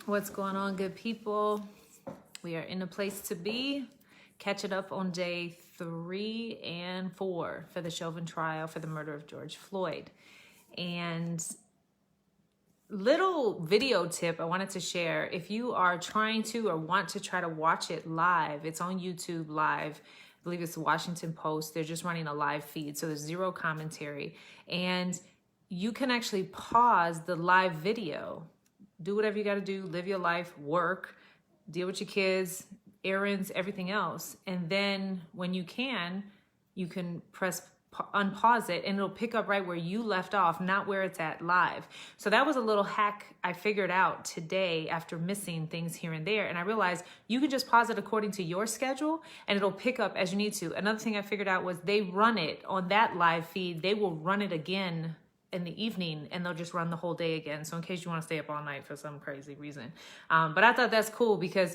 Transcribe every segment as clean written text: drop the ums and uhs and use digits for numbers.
What's going on, good people? We are in a place to be. Catching up on day 3 and 4 for the Chauvin trial for the murder of George Floyd. And little video tip I wanted to share. If you are trying to or want to try to watch it live, it's on YouTube live. I believe it's the Washington Post. They're just running a live feed, so there's zero commentary. And you can actually pause the live video. Do whatever you got to do, live your life, work, deal with your kids, errands, everything else. And then when you can press unpause it and it'll pick up right where you left off, not where it's at live. So that was a little hack I figured out today after missing things here and there. And I realized you can just pause it according to your schedule and it'll pick up as you need to. Another thing I figured out was they run it on that live feed. They will run it again in the evening and they'll just run the whole day again. So in case you want to stay up all night for some crazy reason. But I thought that's cool because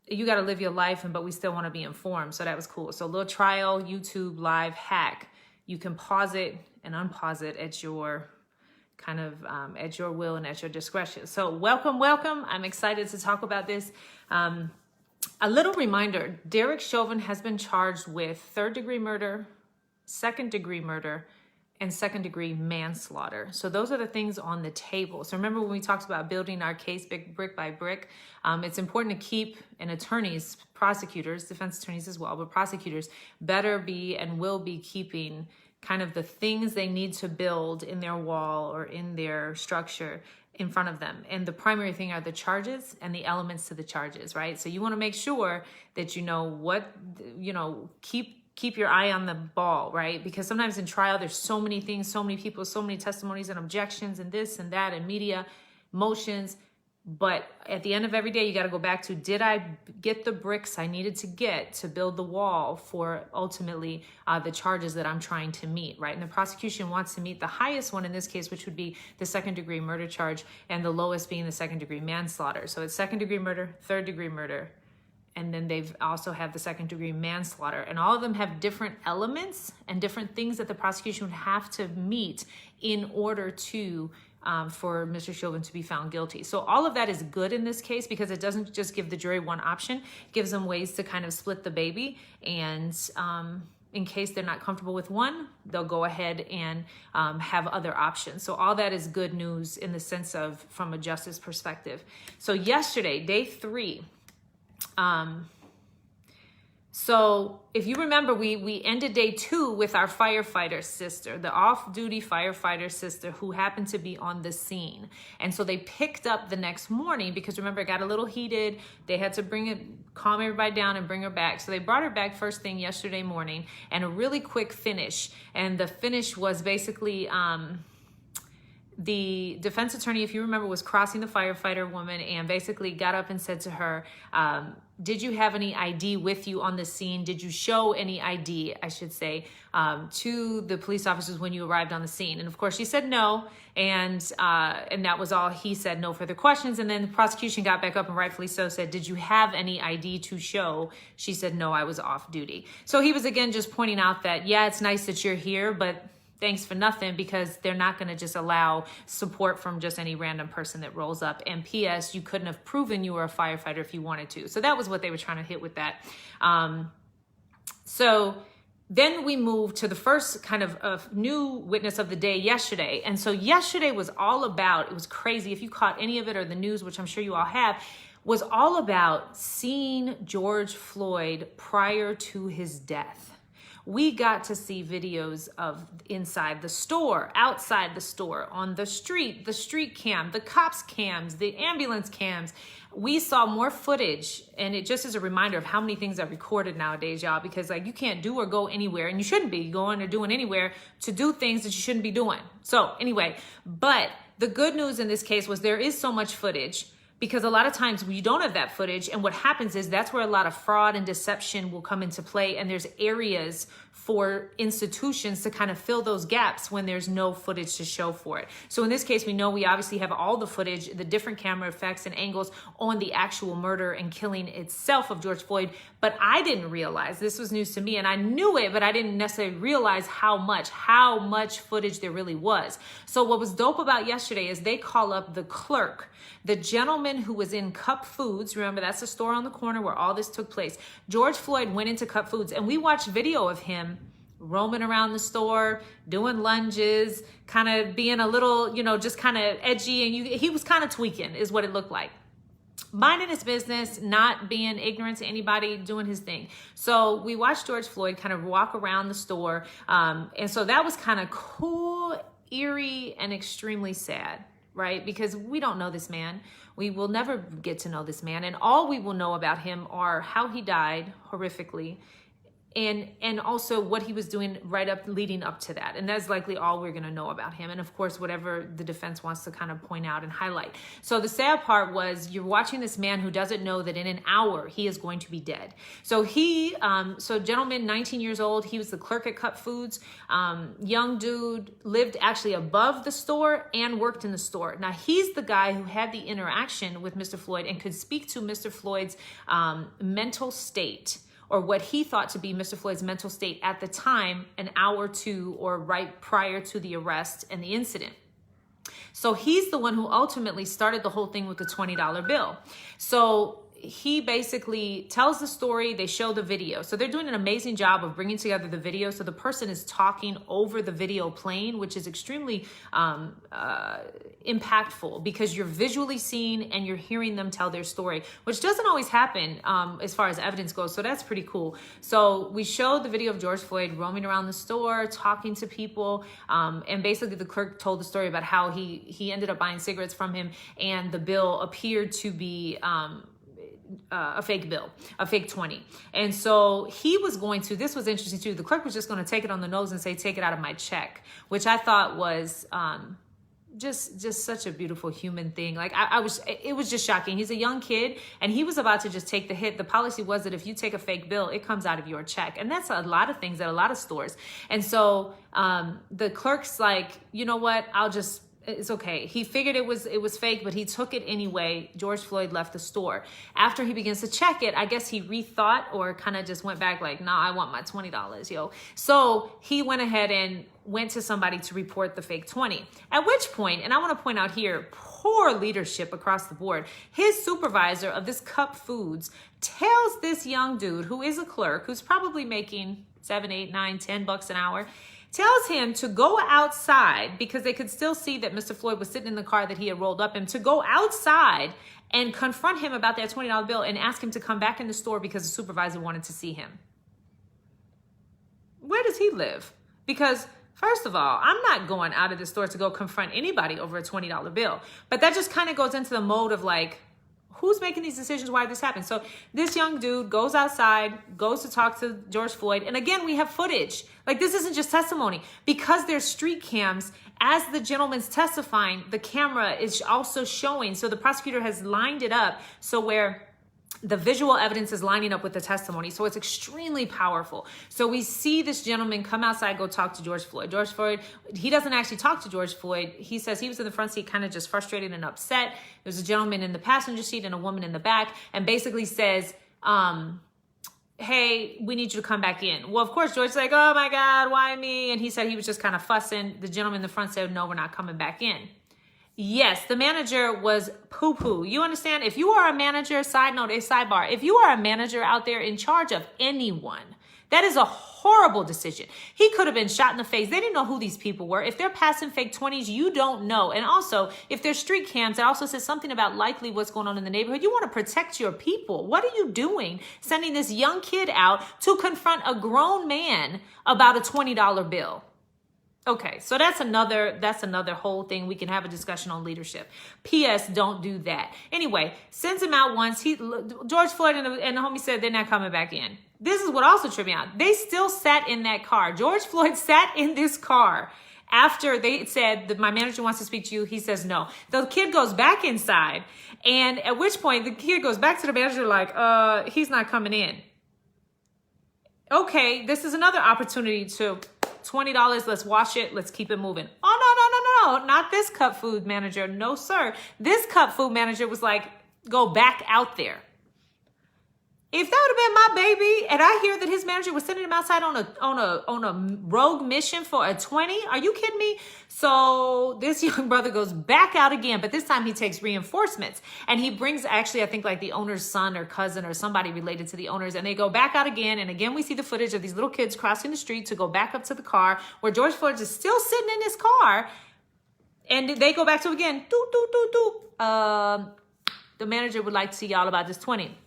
you got to live your life, but we still want to be informed. So that was cool. So a little trial YouTube live hack. You can pause it and unpause it at your at your will and at your discretion. So welcome. I'm excited to talk about this. A little reminder, Derek Chauvin has been charged with 3rd-degree murder, 2nd-degree murder, and 2nd-degree manslaughter. So those are the things on the table. So remember when we talked about building our case brick by brick, it's important to keep, and attorneys, prosecutors, defense attorneys as well, but prosecutors better be and will be keeping kind of the things they need to build in their wall or in their structure in front of them. And the primary thing are the charges and the elements to the charges, right? So you want to make sure that you know what, keep your eye on the ball, right? Because sometimes in trial, there's so many things, so many people, so many testimonies and objections and this and that and media motions. But at the end of every day, you got to go back to, did I get the bricks I needed to get to build the wall for ultimately the charges that I'm trying to meet, right? And the prosecution wants to meet the highest one in this case, which would be the 2nd-degree murder charge, and the lowest being the 2nd-degree manslaughter. So it's 2nd-degree murder, 3rd-degree murder, and then they've also have the 2nd-degree manslaughter. And all of them have different elements and different things that the prosecution would have to meet in order to for Mr. Chauvin to be found guilty. So all of that is good in this case because it doesn't just give the jury one option, it gives them ways to kind of split the baby. And in case they're not comfortable with one, they'll go ahead and have other options. So all that is good news in the sense of from a justice perspective. So yesterday, day 3, so if you remember, we ended day 2 with our firefighter sister, the off-duty firefighter sister who happened to be on the scene. And so they picked up the next morning because remember, it got a little heated. They had to calm everybody down and bring her back. So they brought her back first thing yesterday morning and a really quick finish. And the finish was basically, the defense attorney, if you remember, was crossing the firefighter woman and basically got up and said to her, did you have any ID with you on the scene? Did you show any ID, I should say, to the police officers when you arrived on the scene? And of course she said no. And that was all. He said no further questions. And then the prosecution got back up and rightfully so said, did you have any ID to show? She said, no, I was off duty. So he was again just pointing out that, yeah, it's nice that you're here, but thanks for nothing, because they're not going to just allow support from just any random person that rolls up. And P.S., you couldn't have proven you were a firefighter if you wanted to. So that was what they were trying to hit with that. So then we moved to the first kind of new witness of the day yesterday. And so yesterday was all about, it was crazy. If you caught any of it or the news, which I'm sure you all have, was all about seeing George Floyd prior to his death. We got to see videos of inside the store, outside the store, on the street cam, the cops cams, the ambulance cams. We saw more footage, and it just is a reminder of how many things are recorded nowadays, y'all, because like you can't do or go anywhere, and you shouldn't be going or doing anywhere to do things that you shouldn't be doing. So anyway, but the good news in this case was there is so much footage, because a lot of times you don't have that footage, and what happens is that's where a lot of fraud and deception will come into play, and there's areas for institutions to kind of fill those gaps when there's no footage to show for it. So in this case, we know we obviously have all the footage, the different camera effects and angles on the actual murder and killing itself of George Floyd, but I didn't realize, this was news to me, and I knew it, but I didn't necessarily realize how much footage there really was. So what was dope about yesterday is they call up the clerk, the gentleman gentleman who was in Cup Foods. Remember, that's the store on the corner where all this took place. George Floyd went into Cup Foods, and we watched video of him roaming around the store, doing lunges, kind of being a little, just kind of edgy. And he was kind of tweaking is what it looked like. Minding his business, not being ignorant to anybody, doing his thing. So we watched George Floyd kind of walk around the store. And so that was kind of cool, eerie, and extremely sad, right? Because we don't know this man. We will never get to know this man. And all we will know about him are how he died horrifically, and also what he was doing leading up to that. And that's likely all we're going to know about him. And of course, whatever the defense wants to kind of point out and highlight. So the sad part was you're watching this man who doesn't know that in an hour he is going to be dead. So gentleman, 19 years old, he was the clerk at Cup Foods. Young dude, lived actually above the store and worked in the store. Now he's the guy who had the interaction with Mr. Floyd and could speak to Mr. Floyd's mental state, or what he thought to be Mr. Floyd's mental state at the time, an hour or two, or right prior to the arrest and the incident. So he's the one who ultimately started the whole thing with the $20 bill. So he basically tells the story. They show the video. So they're doing an amazing job of bringing together the video. So the person is talking over the video playing, which is extremely impactful because you're visually seeing and you're hearing them tell their story, which doesn't always happen as far as evidence goes. So that's pretty cool. So we showed the video of George Floyd roaming around the store, talking to people. And basically the clerk told the story about how he ended up buying cigarettes from him, and the bill appeared to be a fake bill, a fake 20. And so he was this was interesting too. The clerk was just going to take it on the nose and say, take it out of my check, which I thought was just such a beautiful human thing. Like it was just shocking. He's a young kid and he was about to just take the hit. The policy was that if you take a fake bill, it comes out of your check. And that's a lot of things at a lot of stores. And so the clerk's like, you know what? It's okay. He figured it was fake, but he took it anyway. George Floyd left the store. After he begins to check it, I guess he rethought or kind of just went back like, nah, I want my $20, yo. So he went ahead and went to somebody to report the fake 20. At which point, and I want to point out here, poor leadership across the board. His supervisor of this Cup Foods tells this young dude who is a clerk, who's probably making $7, $8, $9, $10 an hour, tells him to go outside because they could still see that Mr. Floyd was sitting in the car that he had rolled up in, to go outside and confront him about that $20 bill and ask him to come back in the store because the supervisor wanted to see him. Where does he live? Because first of all, I'm not going out of the store to go confront anybody over a $20 bill. But that just kind of goes into the mode of like, who's making these decisions? Why this happened? So this young dude goes outside, goes to talk to George Floyd. And again, we have footage. Like, this isn't just testimony. Because there's street cams, as the gentleman's testifying, the camera is also showing. So the prosecutor has lined it up so where the visual evidence is lining up with the testimony. So it's extremely powerful. So we see this gentleman come outside, go talk to George Floyd. George Floyd, he doesn't actually talk to George Floyd. He says he was in the front seat, kind of just frustrated and upset. There's a gentleman in the passenger seat and a woman in the back, and basically says, hey, we need you to come back in. Well, of course, George's like, oh my God, why me? And he said he was just kind of fussing. The gentleman in the front said, no, we're not coming back in. Yes, the manager was poo-poo. You understand? If you are a manager, sidebar, if you are a manager out there in charge of anyone, that is a horrible decision. He could have been shot in the face. They didn't know who these people were. If they're passing fake 20s, you don't know. And also, if there's street cams, it also says something about likely what's going on in the neighborhood. You want to protect your people. What are you doing sending this young kid out to confront a grown man about a $20 bill? Okay, so that's another whole thing. We can have a discussion on leadership. P.S. Don't do that. Anyway, sends him out once. George Floyd and the homie said they're not coming back in. This is what also tripped me out. They still sat in that car. George Floyd sat in this car after they said that my manager wants to speak to you. He says no. The kid goes back inside, and at which point the kid goes back to the manager like, he's not coming in. Okay, this is another opportunity to $20, let's wash it, let's keep it moving. Oh, no, not this Cup Food manager. No, sir. This Cup Food manager was like, go back out there. If that would have been my baby, and I hear that his manager was sending him outside on a rogue mission for a 20, are you kidding me? So this young brother goes back out again, but this time he takes reinforcements, and he brings, actually, I think like the owner's son or cousin or somebody related to the owners, and they go back out again, and again we see the footage of these little kids crossing the street to go back up to the car where George Floyd is still sitting in his car, and they go back to again, the manager would like to see y'all about this 20.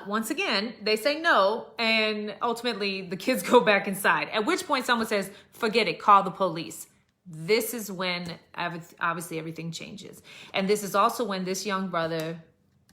Once again, they say no, and ultimately the kids go back inside, at which point someone says, forget it, call the police. This is when obviously everything changes. And this is also when this young brother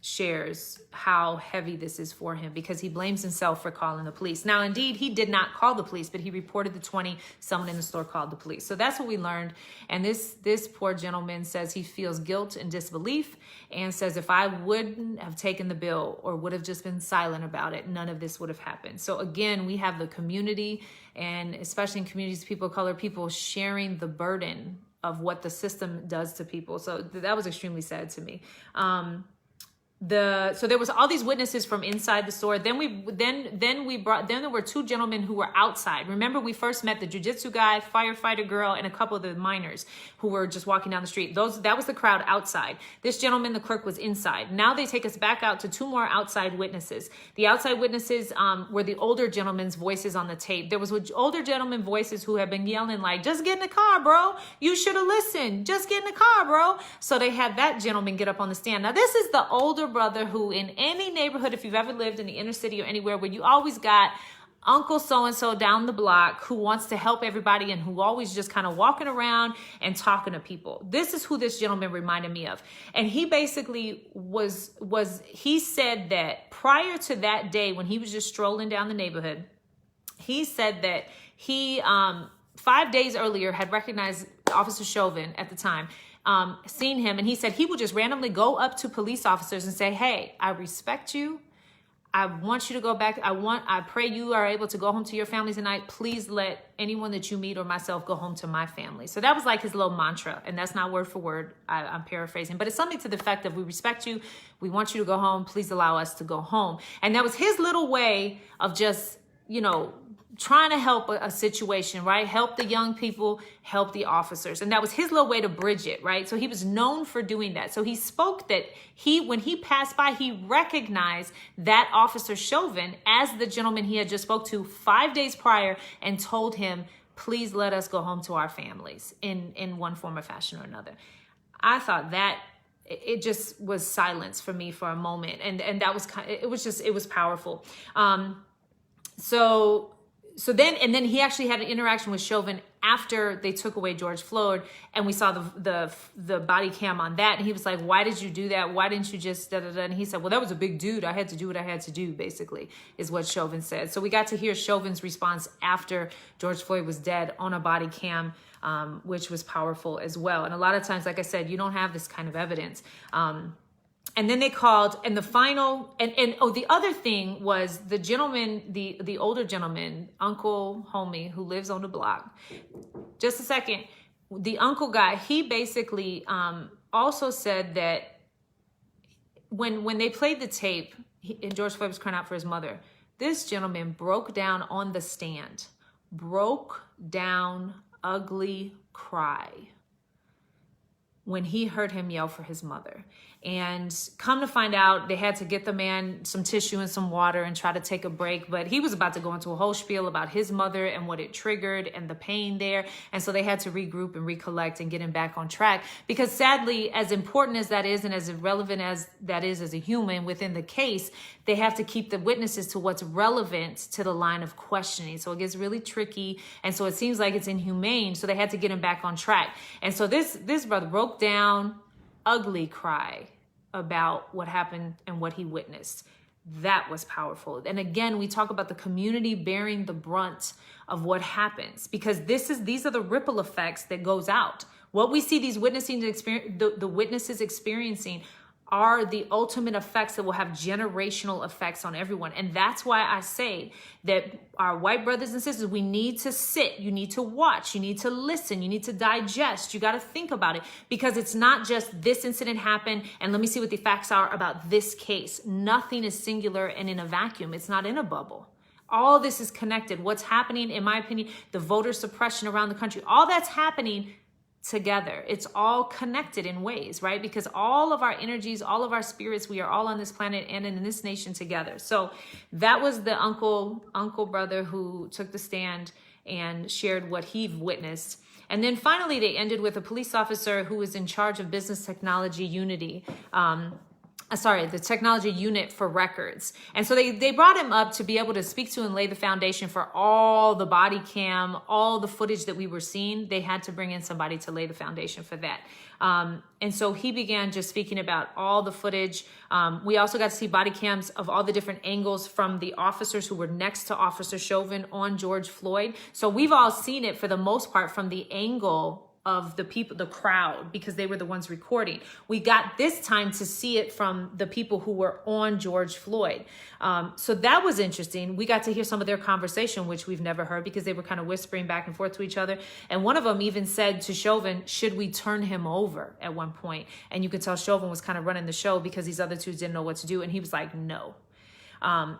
shares how heavy this is for him, because he blames himself for calling the police. Now, indeed, he did not call the police, but he reported the 20. Someone in the store called the police. So that's what we learned. And this poor gentleman says he feels guilt and disbelief, and says, if I wouldn't have taken the bill or would have just been silent about it, none of this would have happened. So again, we have the community, and especially in communities of people of color, people sharing the burden of what the system does to people. So that was extremely sad to me. So there was all these witnesses from inside the store. Then there were two gentlemen who were outside. Remember, we first met the jiu-jitsu guy, firefighter girl, and a couple of the miners who were just walking down the street. That was the crowd outside. This gentleman, the clerk, was inside. Now they take us back out to two more outside witnesses. The outside witnesses were the older gentlemen's voices on the tape. There was older gentlemen voices who had been yelling like, just get in the car, bro. You should have listened. Just get in the car, bro. So they had that gentleman get up on the stand. Now this is the older brother who, in any neighborhood, if you've ever lived in the inner city or anywhere, where you always got Uncle so-and-so down the block who wants to help everybody and who always just kind of walking around and talking to people. This is who this gentleman reminded me of. And he basically he said that prior to that day, when he was just strolling down the neighborhood, he said that he 5 days earlier had recognized Officer Chauvin at the time, seen him, and he said he would just randomly go up to police officers and say, hey, I respect you. I want you to go back. I pray you are able to go home to your family tonight. Please let anyone that you meet or myself go home to my family. So that was like his little mantra, and that's not word for word. I'm paraphrasing, but it's something to the effect of, we respect you. We want you to go home. Please allow us to go home. And that was his little way of just, trying to help a situation, right? Help the young people, help the officers. And that was his little way to bridge it, right? So he was known for doing that. So he spoke that when he passed by, he recognized that Officer Chauvin as the gentleman he had just spoke to 5 days prior, and told him, please let us go home to our families in one form or fashion or another. I thought that it just was silence for me for a moment. And that was it was powerful. So then he actually had an interaction with Chauvin after they took away George Floyd, and we saw the body cam on that, and he was like, why did you do that? Why didn't you just da da da? And he said, well, that was a big dude. I had to do what I had to do, basically, is what Chauvin said. So we got to hear Chauvin's response after George Floyd was dead on a body cam, which was powerful as well. And a lot of times, like I said, you don't have this kind of evidence. And then they called, and the final, the other thing was the gentleman, the older gentleman, Uncle Homie, who lives on the block. Just a second. The uncle guy, he basically also said that when they played the tape, and George Floyd was crying out for his mother, this gentleman broke down on the stand, broke down, ugly cry when he heard him yell for his mother. And come to find out, they had to get the man some tissue and some water and try to take a break. But he was about to go into a whole spiel about his mother and what it triggered and the pain there. And so they had to regroup and recollect and get him back on track. Because sadly, as important as that is and as irrelevant as that is as a human within the case, they have to keep the witnesses to what's relevant to the line of questioning. So it gets really tricky. And so it seems like it's inhumane. So they had to get him back on track. And so this brother broke down, ugly cry about what happened and what he witnessed. That was powerful. And again, we talk about the community bearing the brunt of what happens, because these are the ripple effects that goes out. What we see these the witnesses experiencing are the ultimate effects that will have generational effects on everyone. And that's why I say that our white brothers and sisters, we need to sit, you need to watch, you need to listen, you need to digest, you got to think about it, because it's not just this incident happened and let me see what the facts are about this case. Nothing is singular and in a vacuum. It's not in a bubble. All this is connected. What's happening, in my opinion, the voter suppression around the country, all that's happening together. It's all connected in ways, right? Because all of our energies, all of our spirits, we are all on this planet and in this nation together. So that was the uncle brother who took the stand and shared what he witnessed. And then finally, they ended with a police officer who was in charge of business technology unity. The technology unit for records. And so they brought him up to be able to speak to and lay the foundation for all the body cam, all the footage that we were seeing. They had to bring in somebody to lay the foundation for that. And so he began just speaking about all the footage. We also got to see body cams of all the different angles from the officers who were next to Officer Chauvin on George Floyd. So we've all seen it for the most part from the angle of the people, the crowd, because they were the ones recording. We got this time to see it from the people who were on George Floyd. So that was interesting. We got to hear some of their conversation, which we've never heard, because they were kind of whispering back and forth to each other. And one of them even said to Chauvin, should we turn him over at one point? And you could tell Chauvin was kind of running the show because these other two didn't know what to do. And he was like, no.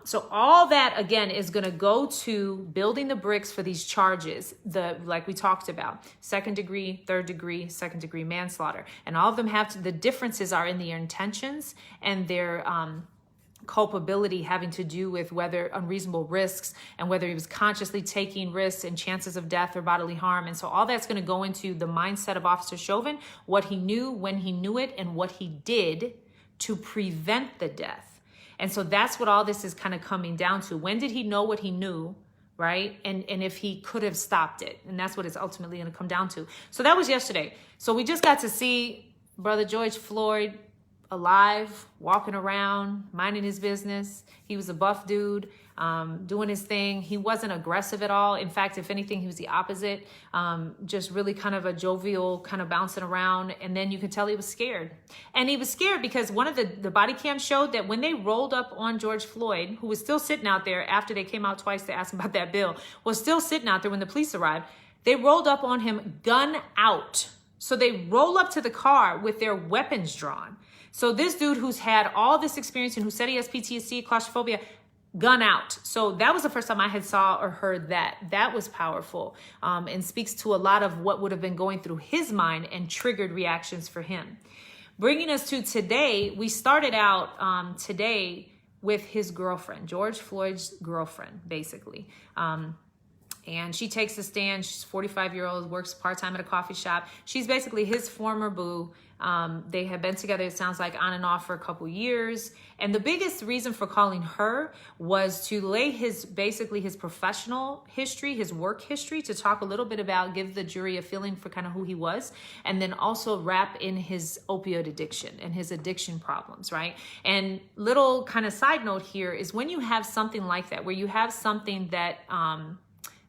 So all that, again, is going to go to building the bricks for these charges, like we talked about, second degree, third degree, second degree manslaughter. And all of them the differences are in their intentions and their culpability having to do with whether unreasonable risks and whether he was consciously taking risks and chances of death or bodily harm. And so all that's going to go into the mindset of Officer Chauvin, what he knew, when he knew it, and what he did to prevent the death. And so that's what all this is kind of coming down to. When did he know what he knew, right? And if he could have stopped it. And that's what it's ultimately going to come down to. So that was yesterday. So we just got to see Brother George Floyd alive, walking around, minding his business. He was a buff dude, doing his thing. He wasn't aggressive at all. In fact, if anything, he was the opposite, just really kind of a jovial, kind of bouncing around. And then you could tell he was scared. And he was scared because one of the body cams showed that when they rolled up on George Floyd, who was still sitting out there after they came out twice to ask him about that bill, was still sitting out there when the police arrived. They rolled up on him, gun out. So they roll up to the car with their weapons drawn. So this dude who's had all this experience and who said he has PTSD, claustrophobia, gun out. So that was the first time I had saw or heard that. That was powerful, and speaks to a lot of what would have been going through his mind and triggered reactions for him. Bringing us to today, we started out today with his girlfriend, George Floyd's girlfriend, basically. And she takes a stand. She's 45-year-old, works part-time at a coffee shop. She's basically his former boo. They have been together, it sounds like, on and off for a couple years. And the biggest reason for calling her was to lay his professional history, his work history, to talk a little bit about, give the jury a feeling for kind of who he was, and then also wrap in his opioid addiction and his addiction problems, right? And little kind of side note here is when you have something like that, where you have something that,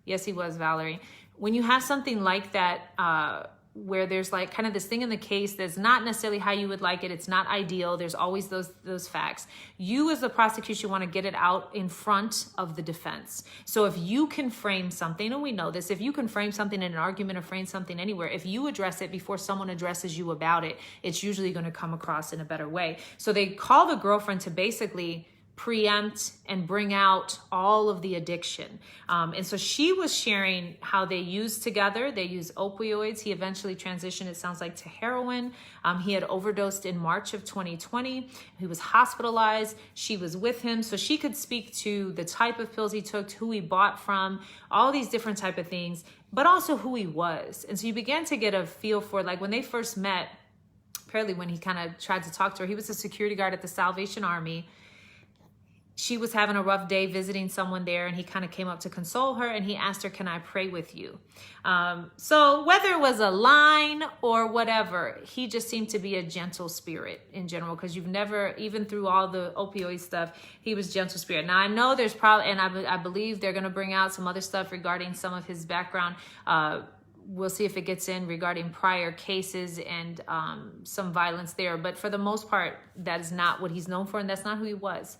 yes, he was, Valerie, when you have something like that, where there's like kind of this thing in the case that's not necessarily how you would like it. It's not ideal. There's always those facts. You as the prosecution want to get it out in front of the defense. So if you can frame something, and we know this, if you can frame something in an argument or frame something anywhere, if you address it before someone addresses you about it, it's usually going to come across in a better way. So they call the girlfriend to basically preempt and bring out all of the addiction. And so she was sharing how they used together. They used opioids. He eventually transitioned, it sounds like, to heroin. He had overdosed in March of 2020. He was hospitalized. She was with him. So she could speak to the type of pills he took, who he bought from, all these different type of things, but also who he was. And so you began to get a feel for, like, when they first met, apparently when he kind of tried to talk to her, he was a security guard at the Salvation Army. She was having a rough day visiting someone there, and he kind of came up to console her, and he asked her, can I pray with you? So whether it was a line or whatever, he just seemed to be a gentle spirit in general, because you've never, even through all the opioid stuff, he was gentle spirit. Now I know there's probably, and I believe they're going to bring out some other stuff regarding some of his background, we'll see if it gets in regarding prior cases and some violence there. But for the most part, that is not what he's known for, and that's not who he was.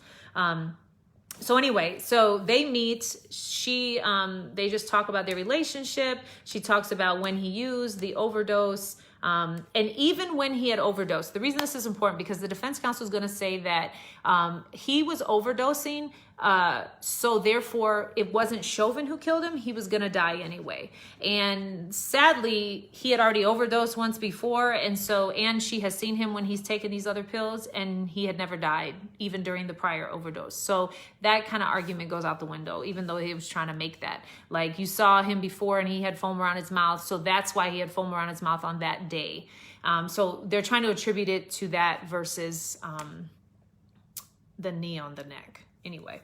So anyway, so they meet. They just talk about their relationship. She talks about when he used the overdose. And even when he had overdosed, the reason this is important, because the defense counsel is going to say that he was overdosing, so therefore it wasn't Chauvin who killed him. He was going to die anyway. And sadly, he had already overdosed once before, and she has seen him when he's taken these other pills, and he had never died, even during the prior overdose. So that kind of argument goes out the window, even though he was trying to make that. Like, you saw him before and he had foam around his mouth, so that's why he had foam around his mouth on that day. So they're trying to attribute it to that versus the knee on the neck. Anyway,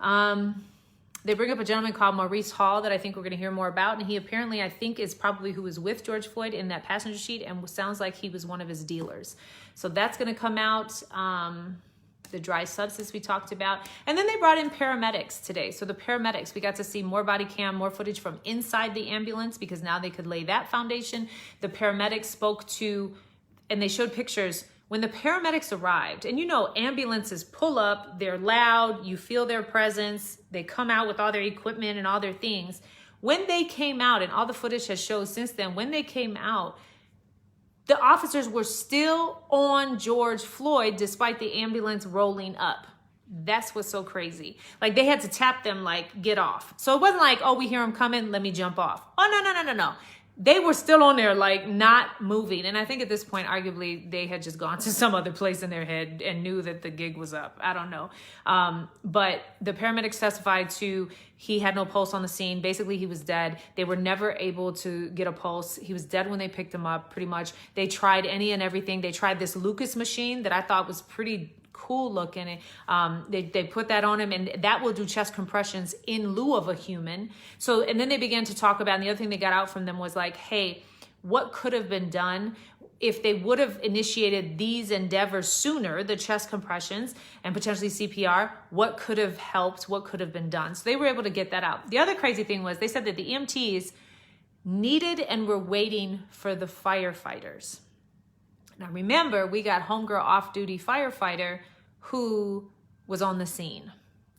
they bring up a gentleman called Maurice Hall that I think we're going to hear more about. And he apparently, I think, is probably who was with George Floyd in that passenger seat, and sounds like he was one of his dealers. So that's going to come out. The dry substance we talked about. And then they brought in paramedics today. So the paramedics, we got to see more body cam, more footage from inside the ambulance, because now they could lay that foundation. The paramedics spoke to, and they showed pictures when the paramedics arrived. And you know, ambulances pull up, they're loud, you feel their presence, they come out with all their equipment and all their things. When they came out, and all the footage has showed since then, when they came out, the officers were still on George Floyd despite the ambulance rolling up. That's what's so crazy. Like, they had to tap them, like, get off. So it wasn't like, oh, we hear them coming, let me jump off. Oh, no. They were still on there, like, not moving. And I think at this point, arguably, they had just gone to some other place in their head and knew that the gig was up. I don't know. But the paramedics testified to, he had no pulse on the scene. Basically, he was dead. They were never able to get a pulse. He was dead when they picked him up, pretty much. They tried any and everything. They tried this Lucas machine that I thought was pretty cool looking. They put that on him, and that will do chest compressions in lieu of a human. So, and then they began to talk about, and the other thing they got out from them was like, hey, what could have been done if they would have initiated these endeavors sooner, the chest compressions and potentially CPR? What could have helped? What could have been done? So they were able to get that out. The other crazy thing was they said that the EMTs needed and were waiting for the firefighters. Now remember, we got homegirl off-duty firefighter who was on the scene.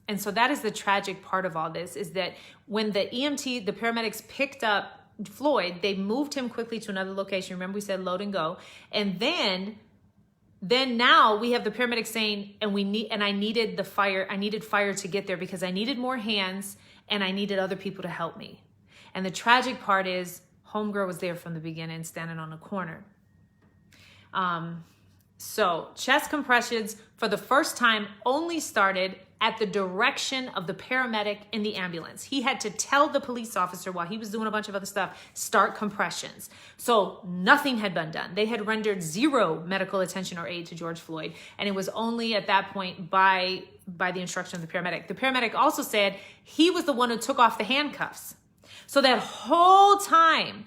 And so that is the tragic part of all this, is that when the paramedics picked up Floyd, they moved him quickly to another location. Remember, we said load and go. And then now we have the paramedics saying, I needed fire to get there because I needed more hands and I needed other people to help me. And the tragic part is homegirl was there from the beginning, standing on the corner. So chest compressions for the first time only started at the direction of the paramedic in the ambulance. He had to tell the police officer while he was doing a bunch of other stuff, start compressions. So nothing had been done. They had rendered zero medical attention or aid to George Floyd. And it was only at that point by the instruction of the paramedic. The paramedic also said he was the one who took off the handcuffs. So that whole time,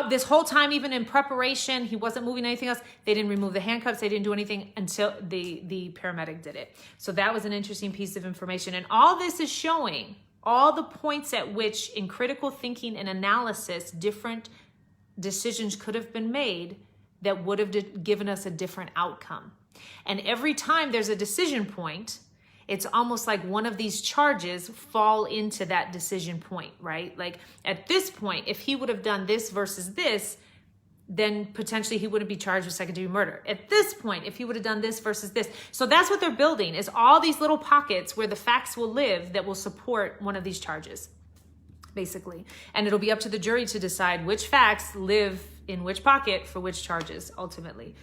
this whole time, even in preparation, he wasn't moving anything else. They didn't remove the handcuffs. They didn't do anything until the paramedic did it. So that was an interesting piece of information. And all this is showing all the points at which, in critical thinking and analysis, different decisions could have been made that would have given us a different outcome. And every time there's a decision point, it's almost like one of these charges fall into that decision point, right? Like at this point, if he would have done this versus this, then potentially he wouldn't be charged with second-degree murder. At this point, if he would have done this versus this. So that's what they're building, is all these little pockets where the facts will live that will support one of these charges, basically. And it'll be up to the jury to decide which facts live in which pocket for which charges, ultimately.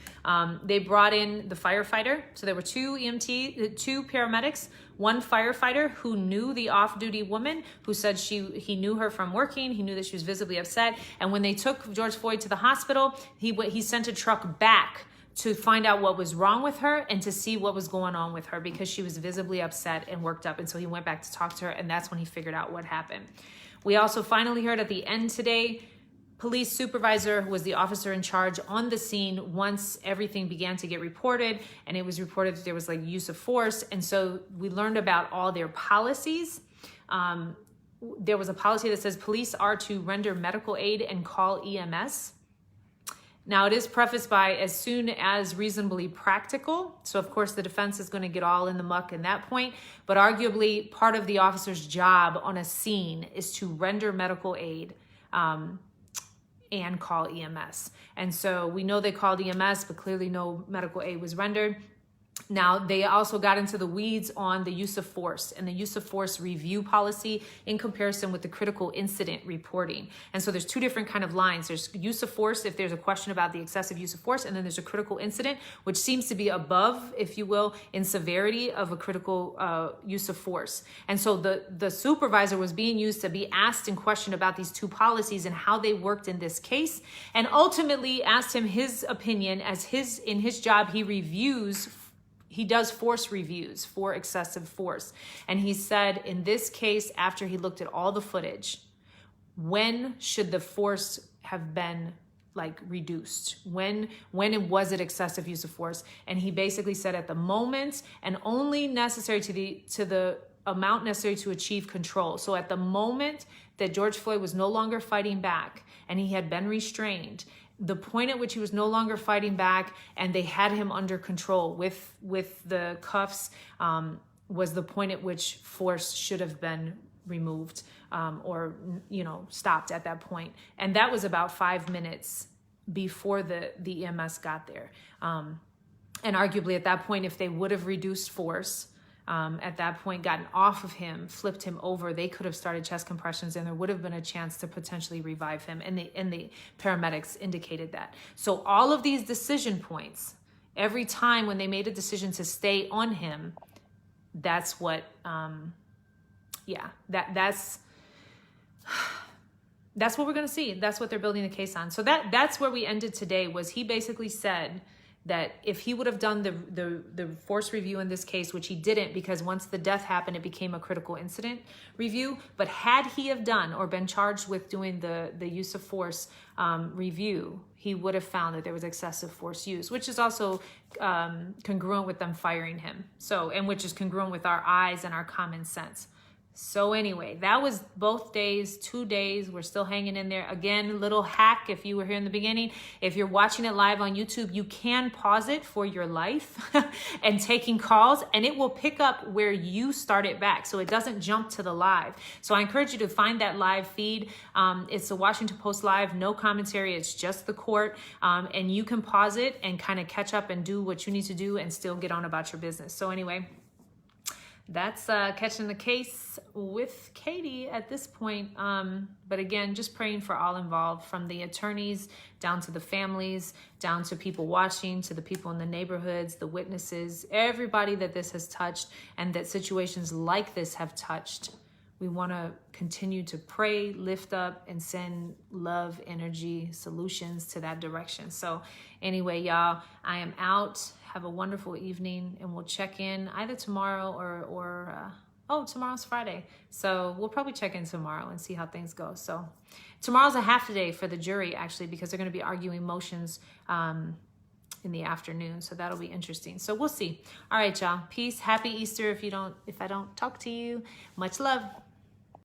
They brought in the firefighter. So there were two paramedics, one firefighter who knew the off-duty woman, who said he knew her from working. He knew that she was visibly upset. And when they took George Floyd to the hospital, he sent a truck back to find out what was wrong with her and to see what was going on with her, because she was visibly upset and worked up. And so he went back to talk to her, and that's when he figured out what happened. We also finally heard at the end today, police supervisor, who was the officer in charge on the scene once everything began to get reported, and it was reported that there was like use of force. And so we learned about all their policies. there was a policy that says police are to render medical aid and call EMS. Now, it is prefaced by as soon as reasonably practical. So, of course, the defense is going to get all in the muck in that point. But arguably, part of the officer's job on a scene is to render medical aid and call EMS. And so we know they called EMS, but clearly no medical aid was rendered. Now, they also got into the weeds on the use of force and the use of force review policy in comparison with the critical incident reporting. And so there's two different kind of lines. There's use of force if there's a question about the excessive use of force, and then there's a critical incident, which seems to be above, if you will, in severity of a critical use of force. And so the supervisor was being used to be asked and questioned about these two policies and how they worked in this case, and ultimately asked him his opinion as in his job, he does force reviews for excessive force. And he said in this case, after he looked at all the footage, when should the force have been reduced? When was it excessive use of force? And he basically said at the moment and only necessary to the amount necessary to achieve control. So at the moment that George Floyd was no longer fighting back and he had been restrained, the point at which he was no longer fighting back and they had him under control with the cuffs was the point at which force should have been removed or stopped at that point. And that was about 5 minutes before the EMS got there. And arguably at that point, if they would have reduced force, at that point gotten off of him, flipped him over, they could have started chest compressions and there would have been a chance to potentially revive him. And the paramedics indicated that. So all of these decision points, every time when they made a decision to stay on him, that's what, that's what we're going to see. That's what they're building the case on. So that's where we ended today. Was he basically said that if he would have done the force review in this case, which he didn't, because once the death happened, it became a critical incident review. But had he have done or been charged with doing the use of force review, he would have found that there was excessive force use, which is also congruent with them firing him. So, and which is congruent with our eyes and our common sense. So anyway, that was both days, 2 days. We're still hanging in there. Again, little hack if you were here in the beginning. If you're watching it live on YouTube, you can pause it for your life and taking calls, and it will pick up where you started back. So it doesn't jump to the live. So I encourage you to find that live feed. It's the Washington Post Live, no commentary. It's just the court. And you can pause it and kind of catch up and do what you need to do and still get on about your business. So anyway, that's catching the case with Katie at this point. But again, just praying for all involved, from the attorneys down to the families, down to people watching, to the people in the neighborhoods, the witnesses, everybody that this has touched and that situations like this have touched. We want to continue to pray, lift up, and send love, energy, solutions to that direction. So anyway, y'all, I am out. Have a wonderful evening, and we'll check in either tomorrow or tomorrow's Friday. So we'll probably check in tomorrow and see how things go. So tomorrow's a half day for the jury, actually, because they're going to be arguing motions in the afternoon. So that'll be interesting. So we'll see. All right, y'all. Peace. Happy Easter if I don't talk to you. Much love.